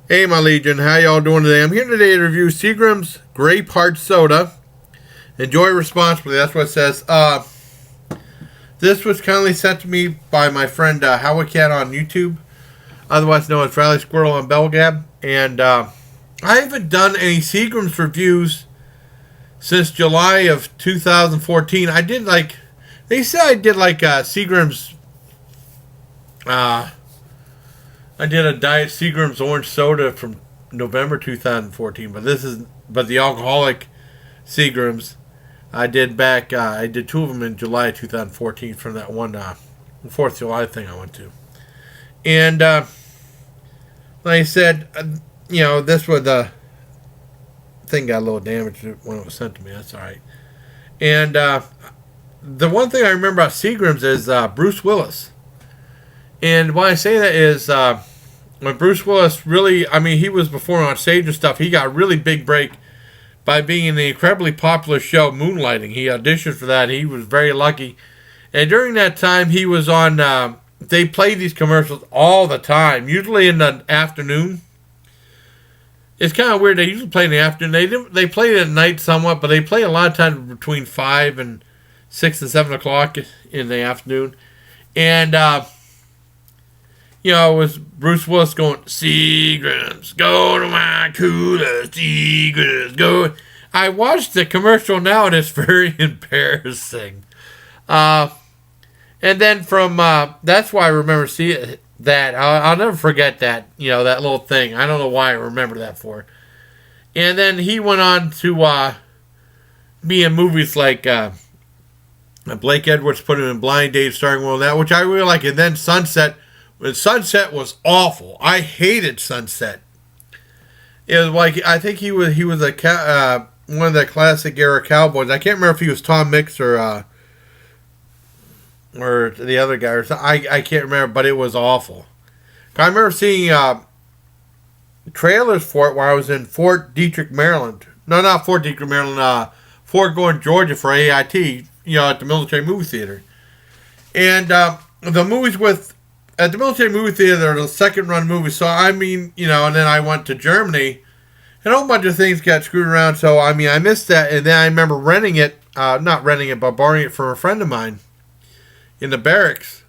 Hey, my Legion, how y'all doing today? I'm here today to review Seagram's Grape Hard Soda. Enjoy responsibly, that's what it says. This was kindly sent to me by my friend Howard Cat on YouTube, otherwise known as Rally Squirrel on Belgab. And I haven't done any Seagram's reviews since July of 2014. They said I did Seagram's, I did a Diet Seagram's Orange Soda from November 2014, but the alcoholic Seagram's I did I did two of them in July 2014 from that one 4th of July thing I went to. And like I said, this was the thing got a little damaged when it was sent to me. That's all right. And the one thing I remember about Seagram's is Bruce Willis. And why I say that is when Bruce Willis really, he was performing on stage and stuff, he got a really big break by being in the incredibly popular show Moonlighting. He auditioned for that. He was very lucky. And during that time, he was on, they played these commercials all the time, usually in the afternoon. It's kind of weird. They usually play in the afternoon. They play it at night somewhat, but they play a lot of times between 5 and 6 and 7 o'clock in the afternoon. And, it was Bruce Willis going, Seagram's, go to my cooler, Seagram's, go. I watched the commercial now, and it's very embarrassing. And then from, that's why I remember seeing that. I'll never forget that, that little thing. I don't know why I remember that for. And then he went on to be in movies like Blake Edwards put him in Blind Date, starring Will that, which I really like. And then Sunset. But Sunset was awful. I hated Sunset. It was like, I think he was one of the classic era cowboys. I can't remember if he was Tom Mix or the other guy or something. I can't remember, but it was awful. I remember seeing trailers for it while I was in Fort Detrick, Maryland. No, not Fort Detrick, Maryland. Fort Gordon, Georgia for AIT. At the military movie theater, and the movies at the military movie theater, the second run movies. So, and then I went to Germany, and a whole bunch of things got screwed around. So, I missed that. And then I remember renting it, not renting it, but borrowing it from a friend of mine in the barracks.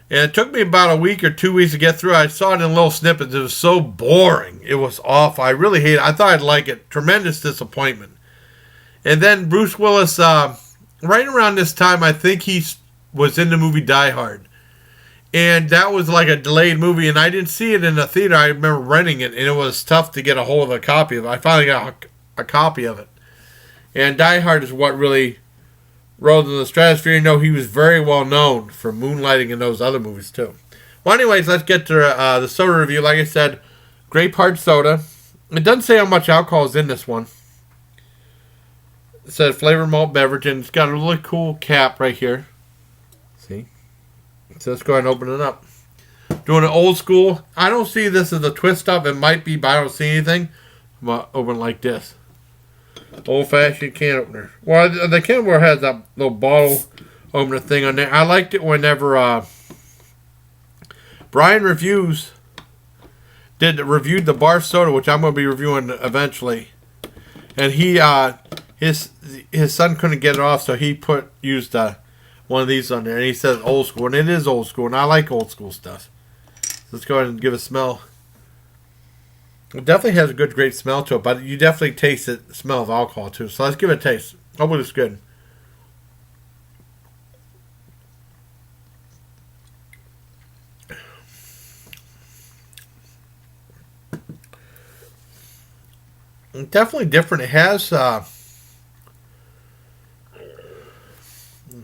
And it took me about a week or 2 weeks to get through. I saw it in little snippets. It was so boring. It was awful. I really hated it. I thought I'd like it. Tremendous disappointment. And then Bruce Willis, right around this time, I think he was in the movie Die Hard. And that was like a delayed movie, and I didn't see it in the theater. I remember renting it, and it was tough to get a hold of a copy of it. I finally got a copy of it. And Die Hard is what really rose in the stratosphere. He was very well known for Moonlighting and those other movies, too. Well, anyways, let's get to the soda review. Like I said, Grape Hard Soda. It doesn't say how much alcohol is in this one. It says flavored malt beverage, and it's got a really cool cap right here. See? So let's go ahead and open it up. Doing it old school. I don't see this as a twist up. It might be, but I don't see anything. I'm going to open it like this. Old fashioned can opener. Well, the can opener has that little bottle opener thing on there. I liked it whenever Brian reviewed the bar soda, which I'm going to be reviewing eventually. And his son couldn't get it off, so he used one of these on there, and he says old school, and it is old school, and I like old school stuff. So let's go ahead and give it a smell. It definitely has a good, great smell to it, but you definitely taste the smell of alcohol too. So let's give it a taste. Hopefully it's good. It's definitely different. It has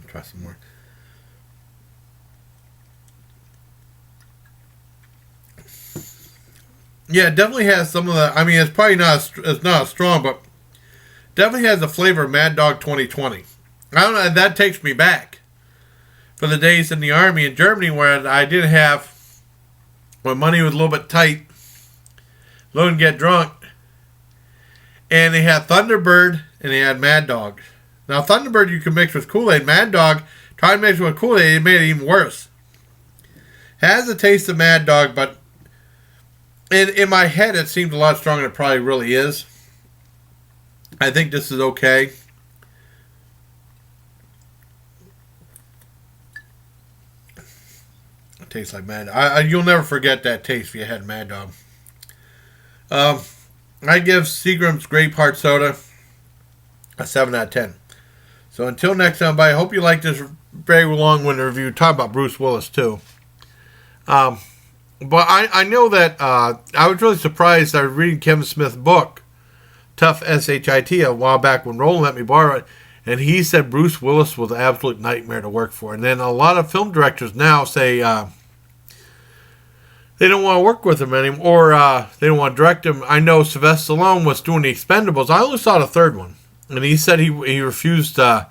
try some more. Yeah, it definitely has some of the. It's probably it's not as strong, but definitely has the flavor of Mad Dog 2020. I don't know. That takes me back for the days in the army in Germany where I didn't have, when money was a little bit tight, couldn't get drunk, and they had Thunderbird and they had Mad Dog. Now, Thunderbird you can mix with Kool-Aid. Mad Dog, try to mix it with Kool-Aid, it made it even worse. Has the taste of Mad Dog, but in my head, it seemed a lot stronger than it probably really is. I think this is okay. It tastes like Mad. You'll never forget that taste if you had Mad Dog. I give Seagram's Grape Hard Soda a 7 out of 10. So until next time, bye. I hope you like this very long-winded review. Talk about Bruce Willis, too. But I know that I was really surprised. I was reading Kevin Smith's book, Tough S-H-I-T, a while back when Roland let me borrow it. And he said Bruce Willis was an absolute nightmare to work for. And then a lot of film directors now say they don't want to work with him anymore, or they don't want to direct him. I know Sylvester Stallone was doing The Expendables. I only saw the third one. And he said he refused to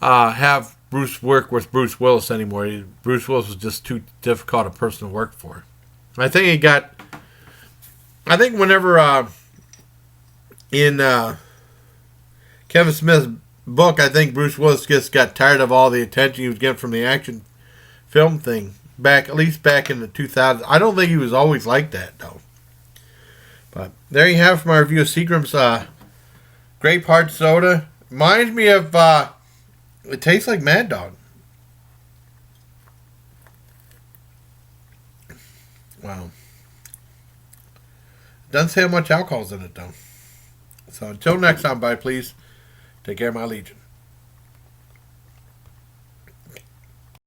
have Bruce work with Bruce Willis anymore. Bruce Willis was just too difficult a person to work for. I think whenever in Kevin Smith's book, I think Bruce Willis just got tired of all the attention he was getting from the action film thing. At least back in the 2000s. I don't think he was always like that, though. But there you have my review of Seagram's Grape Hard Soda. Reminds me of, it tastes like Mad Dog. Wow. Doesn't say how much alcohol's in it, though. So until next time, bye, please. Take care of my Legion.